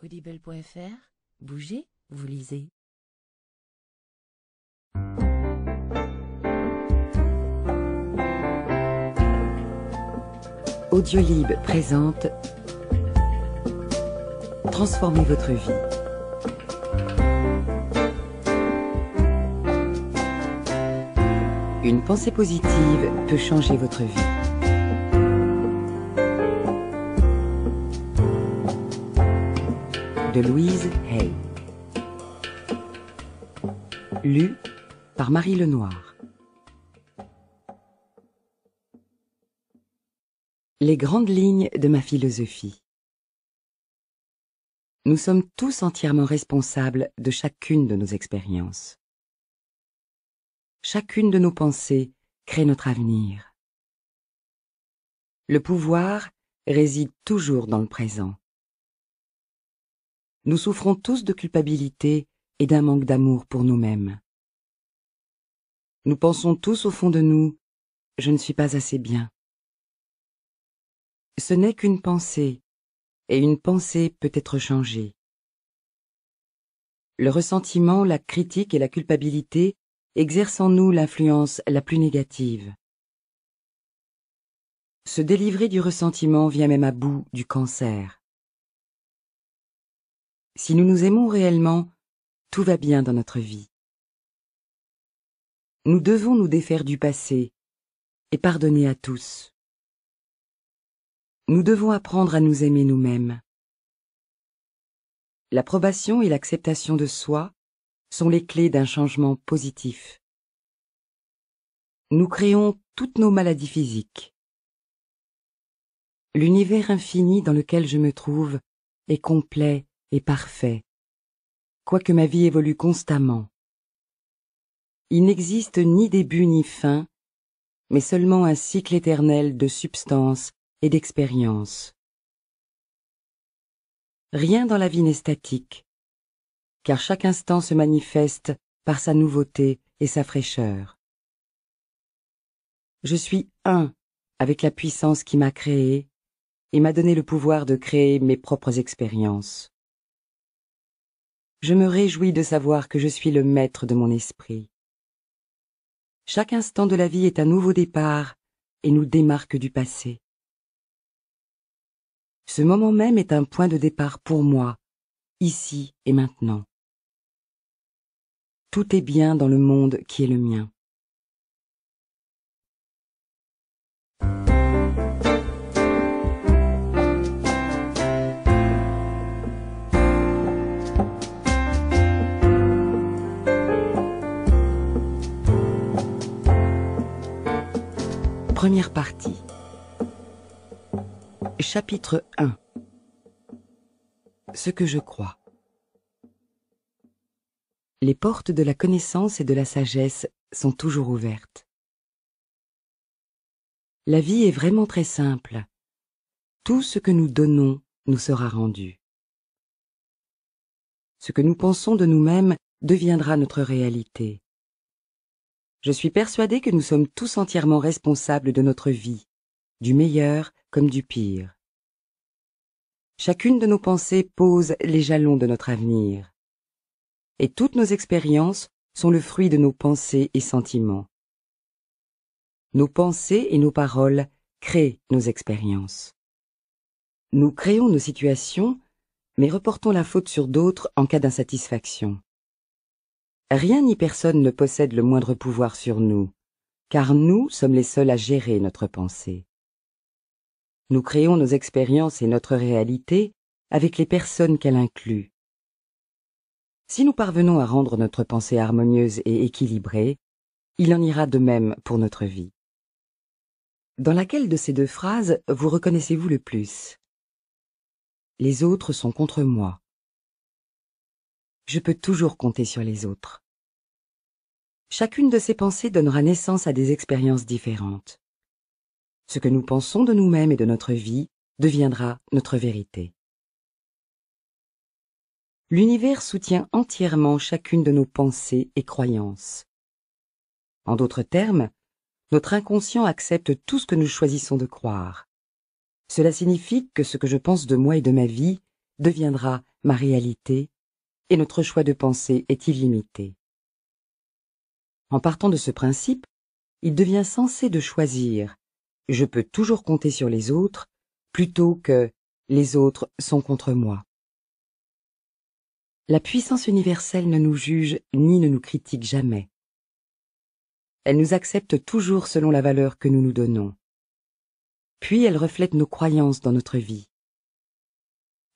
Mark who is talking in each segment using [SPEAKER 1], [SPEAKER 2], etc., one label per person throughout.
[SPEAKER 1] Audible.fr, bougez, vous lisez. Audiolib présente Transformez votre vie. Une pensée positive peut changer votre vie. De Louise Hay. Lu par Marie Lenoir. Les grandes lignes de ma philosophie. Nous sommes tous entièrement responsables de chacune de nos expériences. Chacune de nos pensées crée notre avenir. Le pouvoir réside toujours dans le présent. Nous souffrons tous de culpabilité et d'un manque d'amour pour nous-mêmes. Nous pensons tous au fond de nous, je ne suis pas assez bien. Ce n'est qu'une pensée, et une pensée peut être changée. Le ressentiment, la critique et la culpabilité exercent en nous l'influence la plus négative. Se délivrer du ressentiment vient même à bout du cancer. Si nous nous aimons réellement, tout va bien dans notre vie. Nous devons nous défaire du passé et pardonner à tous. Nous devons apprendre à nous aimer nous-mêmes. L'approbation et l'acceptation de soi sont les clés d'un changement positif. Nous créons toutes nos maladies physiques. L'univers infini dans lequel je me trouve est complet et parfait, quoique ma vie évolue constamment. Il n'existe ni début ni fin, mais seulement un cycle éternel de substance et d'expérience. Rien dans la vie n'est statique, car chaque instant se manifeste par sa nouveauté et sa fraîcheur. Je suis un avec la puissance qui m'a créé et m'a donné le pouvoir de créer mes propres expériences. Je me réjouis de savoir que je suis le maître de mon esprit. Chaque instant de la vie est un nouveau départ et nous démarque du passé. Ce moment même est un point de départ pour moi, ici et maintenant. Tout est bien dans le monde qui est le mien. Première partie. Chapitre 1. Ce que je crois. Les portes de la connaissance et de la sagesse sont toujours ouvertes. La vie est vraiment très simple. Tout ce que nous donnons nous sera rendu. Ce que nous pensons de nous-mêmes deviendra notre réalité. Je suis persuadée que nous sommes tous entièrement responsables de notre vie, du meilleur comme du pire. Chacune de nos pensées pose les jalons de notre avenir. Et toutes nos expériences sont le fruit de nos pensées et sentiments. Nos pensées et nos paroles créent nos expériences. Nous créons nos situations, mais reportons la faute sur d'autres en cas d'insatisfaction. Rien ni personne ne possède le moindre pouvoir sur nous, car nous sommes les seuls à gérer notre pensée. Nous créons nos expériences et notre réalité avec les personnes qu'elle inclut. Si nous parvenons à rendre notre pensée harmonieuse et équilibrée, il en ira de même pour notre vie. Dans laquelle de ces deux phrases vous reconnaissez-vous le plus? Les autres sont contre moi. Je peux toujours compter sur les autres. Chacune de ces pensées donnera naissance à des expériences différentes. Ce que nous pensons de nous-mêmes et de notre vie deviendra notre vérité. L'univers soutient entièrement chacune de nos pensées et croyances. En d'autres termes, notre inconscient accepte tout ce que nous choisissons de croire. Cela signifie que ce que je pense de moi et de ma vie deviendra ma réalité et notre choix de pensée est illimité. En partant de ce principe, il devient sensé de choisir « je peux toujours compter sur les autres » plutôt que « les autres sont contre moi ». La puissance universelle ne nous juge ni ne nous critique jamais. Elle nous accepte toujours selon la valeur que nous nous donnons. Puis elle reflète nos croyances dans notre vie.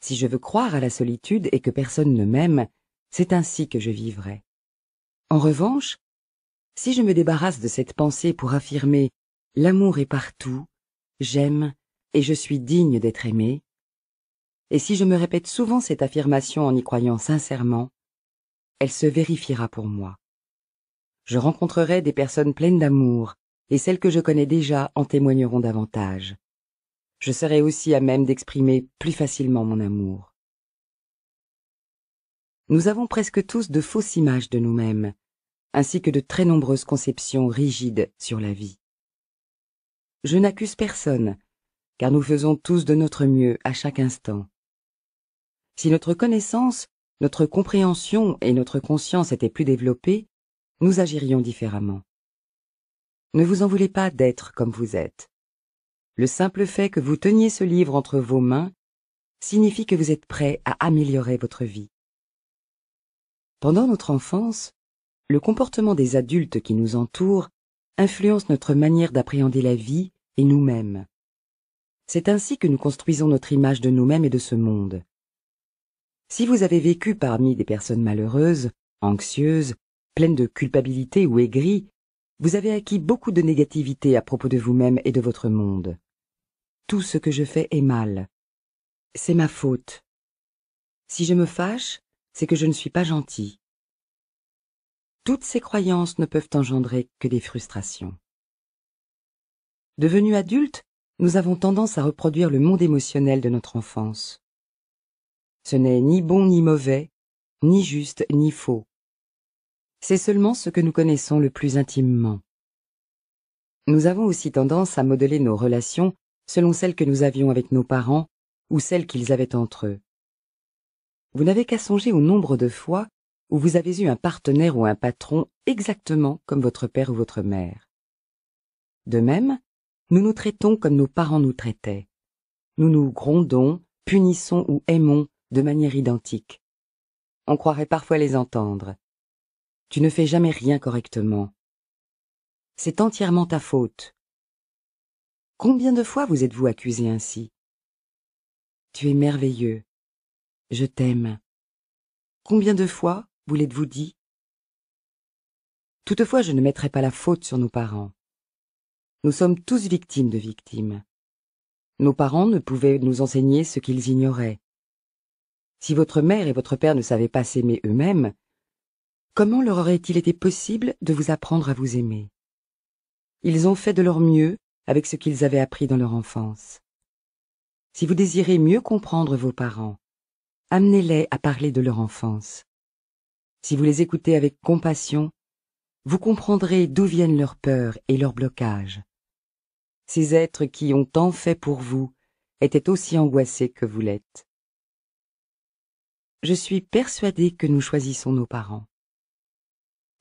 [SPEAKER 1] Si je veux croire à la solitude et que personne ne m'aime, c'est ainsi que je vivrai. En revanche, si je me débarrasse de cette pensée pour affirmer « l'amour est partout, j'aime et je suis digne d'être aimé », et si je me répète souvent cette affirmation en y croyant sincèrement, elle se vérifiera pour moi. Je rencontrerai des personnes pleines d'amour, et celles que je connais déjà en témoigneront davantage. Je serai aussi à même d'exprimer plus facilement mon amour. Nous avons presque tous de fausses images de nous-mêmes, ainsi que de très nombreuses conceptions rigides sur la vie. Je n'accuse personne, car nous faisons tous de notre mieux à chaque instant. Si notre connaissance, notre compréhension et notre conscience étaient plus développées, nous agirions différemment. Ne vous en voulez pas d'être comme vous êtes. Le simple fait que vous teniez ce livre entre vos mains signifie que vous êtes prêt à améliorer votre vie. Pendant notre enfance, le comportement des adultes qui nous entourent influence notre manière d'appréhender la vie et nous-mêmes. C'est ainsi que nous construisons notre image de nous-mêmes et de ce monde. Si vous avez vécu parmi des personnes malheureuses, anxieuses, pleines de culpabilité ou aigries, vous avez acquis beaucoup de négativité à propos de vous-même et de votre monde. Tout ce que je fais est mal. C'est ma faute. Si je me fâche, c'est que je ne suis pas gentil. Toutes ces croyances ne peuvent engendrer que des frustrations. Devenus adultes, nous avons tendance à reproduire le monde émotionnel de notre enfance. Ce n'est ni bon ni mauvais, ni juste ni faux. C'est seulement ce que nous connaissons le plus intimement. Nous avons aussi tendance à modeler nos relations selon celles que nous avions avec nos parents ou celles qu'ils avaient entre eux. Vous n'avez qu'à songer au nombre de fois où vous avez eu un partenaire ou un patron exactement comme votre père ou votre mère. De même, nous nous traitons comme nos parents nous traitaient. Nous nous grondons, punissons ou aimons de manière identique. On croirait parfois les entendre. Tu ne fais jamais rien correctement. C'est entièrement ta faute. Combien de fois vous êtes-vous accusé ainsi? Tu es merveilleux. Je t'aime. Combien de fois vous l'êtes-vous dit? Toutefois, je ne mettrai pas la faute sur nos parents. Nous sommes tous victimes de victimes. Nos parents ne pouvaient nous enseigner ce qu'ils ignoraient. Si votre mère et votre père ne savaient pas s'aimer eux-mêmes, comment leur aurait-il été possible de vous apprendre à vous aimer? Ils ont fait de leur mieux avec ce qu'ils avaient appris dans leur enfance. Si vous désirez mieux comprendre vos parents, amenez-les à parler de leur enfance. Si vous les écoutez avec compassion, vous comprendrez d'où viennent leurs peurs et leurs blocages. Ces êtres qui ont tant fait pour vous étaient aussi angoissés que vous l'êtes. Je suis persuadée que nous choisissons nos parents.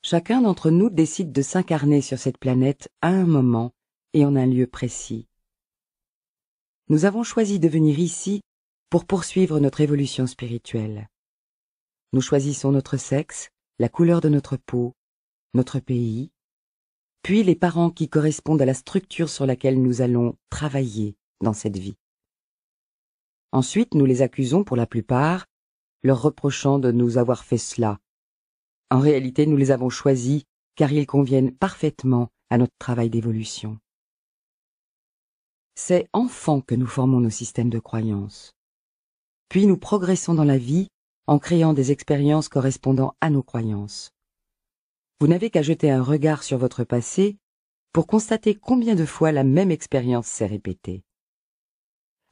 [SPEAKER 1] Chacun d'entre nous décide de s'incarner sur cette planète à un moment et en un lieu précis. Nous avons choisi de venir ici pour poursuivre notre évolution spirituelle. Nous choisissons notre sexe, la couleur de notre peau, notre pays, puis les parents qui correspondent à la structure sur laquelle nous allons travailler dans cette vie. Ensuite, nous les accusons pour la plupart, leur reprochant de nous avoir fait cela. En réalité, nous les avons choisis car ils conviennent parfaitement à notre travail d'évolution. C'est enfant que nous formons nos systèmes de croyances. Puis nous progressons dans la vie en créant des expériences correspondant à nos croyances. Vous n'avez qu'à jeter un regard sur votre passé pour constater combien de fois la même expérience s'est répétée.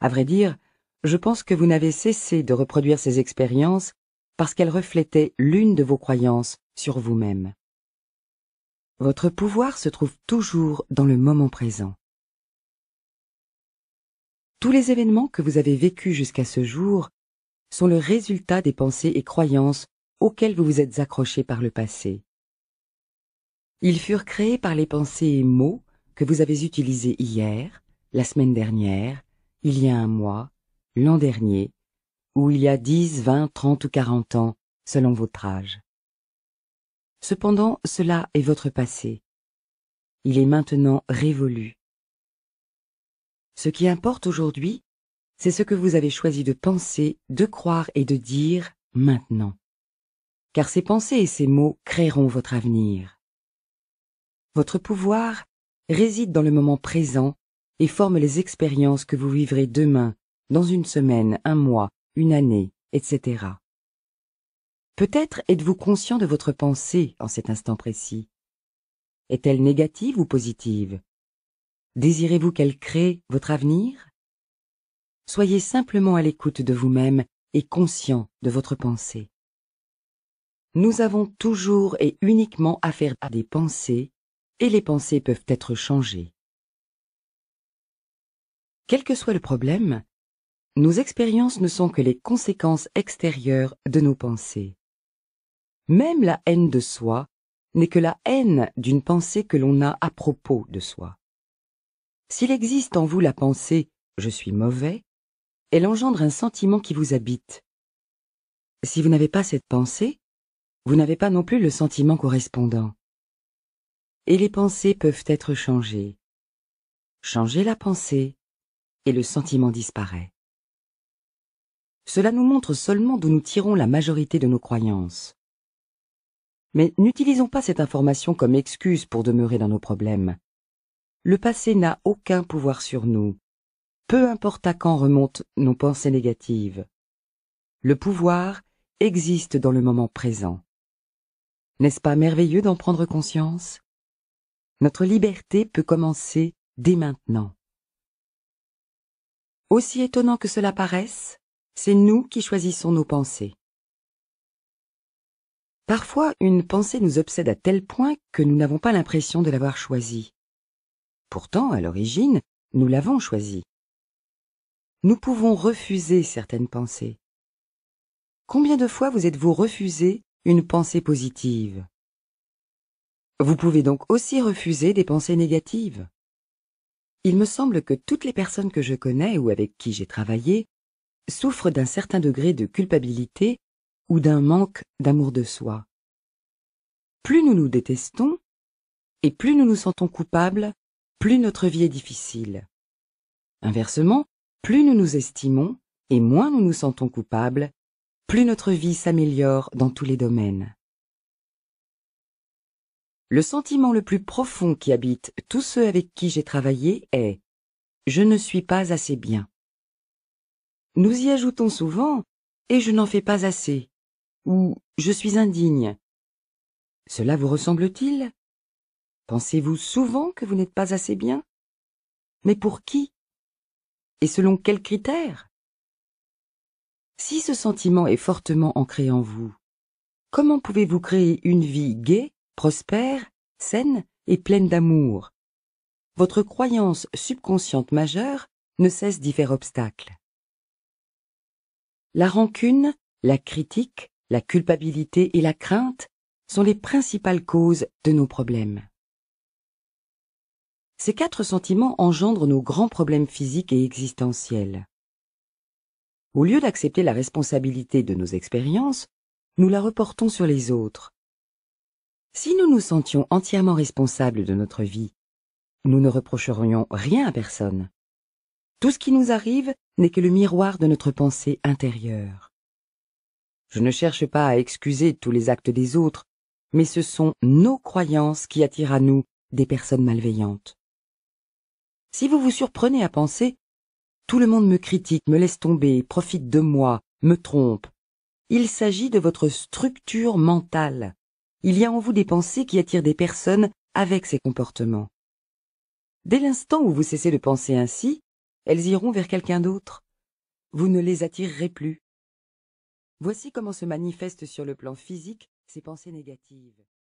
[SPEAKER 1] À vrai dire, je pense que vous n'avez cessé de reproduire ces expériences parce qu'elles reflétaient l'une de vos croyances sur vous-même. Votre pouvoir se trouve toujours dans le moment présent. Tous les événements que vous avez vécus jusqu'à ce jour sont le résultat des pensées et croyances auxquelles vous vous êtes accrochés par le passé. Ils furent créés par les pensées et mots que vous avez utilisés hier, la semaine dernière, il y a un mois, l'an dernier, ou il y a 10, 20, 30 ou 40 ans, selon votre âge. Cependant, cela est votre passé. Il est maintenant révolu. Ce qui importe aujourd'hui, c'est ce que vous avez choisi de penser, de croire et de dire maintenant. Car ces pensées et ces mots créeront votre avenir. Votre pouvoir réside dans le moment présent et forme les expériences que vous vivrez demain, dans une semaine, un mois, une année, etc. Peut-être êtes-vous conscient de votre pensée en cet instant précis. Est-elle négative ou positive? Désirez-vous qu'elle crée votre avenir? Soyez simplement à l'écoute de vous-même et conscient de votre pensée. Nous avons toujours et uniquement affaire à des pensées, et les pensées peuvent être changées. Quel que soit le problème, nos expériences ne sont que les conséquences extérieures de nos pensées. Même la haine de soi n'est que la haine d'une pensée que l'on a à propos de soi. S'il existe en vous la pensée « je suis mauvais », elle engendre un sentiment qui vous habite. Si vous n'avez pas cette pensée, vous n'avez pas non plus le sentiment correspondant. Et les pensées peuvent être changées. Changez la pensée, et le sentiment disparaît. Cela nous montre seulement d'où nous tirons la majorité de nos croyances. Mais n'utilisons pas cette information comme excuse pour demeurer dans nos problèmes. Le passé n'a aucun pouvoir sur nous, peu importe à quand remontent nos pensées négatives. Le pouvoir existe dans le moment présent. N'est-ce pas merveilleux d'en prendre conscience? Notre liberté peut commencer dès maintenant. Aussi étonnant que cela paraisse, c'est nous qui choisissons nos pensées. Parfois, une pensée nous obsède à tel point que nous n'avons pas l'impression de l'avoir choisie. Pourtant, à l'origine, nous l'avons choisie. Nous pouvons refuser certaines pensées. Combien de fois vous êtes-vous refusé une pensée positive? Vous pouvez donc aussi refuser des pensées négatives. Il me semble que toutes les personnes que je connais ou avec qui j'ai travaillé souffrent d'un certain degré de culpabilité ou d'un manque d'amour de soi. Plus nous nous détestons, et plus nous nous sentons coupables, plus notre vie est difficile. Inversement, plus nous nous estimons, et moins nous nous sentons coupables, plus notre vie s'améliore dans tous les domaines. Le sentiment le plus profond qui habite tous ceux avec qui j'ai travaillé est « je ne suis pas assez bien ». Nous y ajoutons souvent « et je n'en fais pas assez » ou « je suis indigne ». Cela vous ressemble-t-il? Pensez-vous souvent que vous n'êtes pas assez bien? Mais pour qui? Et selon quels critères? Si ce sentiment est fortement ancré en vous, comment pouvez-vous créer une vie gaie, prospère, saine et pleine d'amour? Votre croyance subconsciente majeure ne cesse d'y faire obstacle. La rancune, la critique, la culpabilité et la crainte sont les principales causes de nos problèmes. Ces 4 sentiments engendrent nos grands problèmes physiques et existentiels. Au lieu d'accepter la responsabilité de nos expériences, nous la reportons sur les autres. Si nous nous sentions entièrement responsables de notre vie, nous ne reprocherions rien à personne. Tout ce qui nous arrive n'est que le miroir de notre pensée intérieure. Je ne cherche pas à excuser tous les actes des autres, mais ce sont nos croyances qui attirent à nous des personnes malveillantes. Si vous vous surprenez à penser « tout le monde me critique, me laisse tomber, profite de moi, me trompe », il s'agit de votre structure mentale. Il y a en vous des pensées qui attirent des personnes avec ces comportements. Dès l'instant où vous cessez de penser ainsi, elles iront vers quelqu'un d'autre. Vous ne les attirerez plus. Voici comment se manifestent sur le plan physique ces pensées négatives.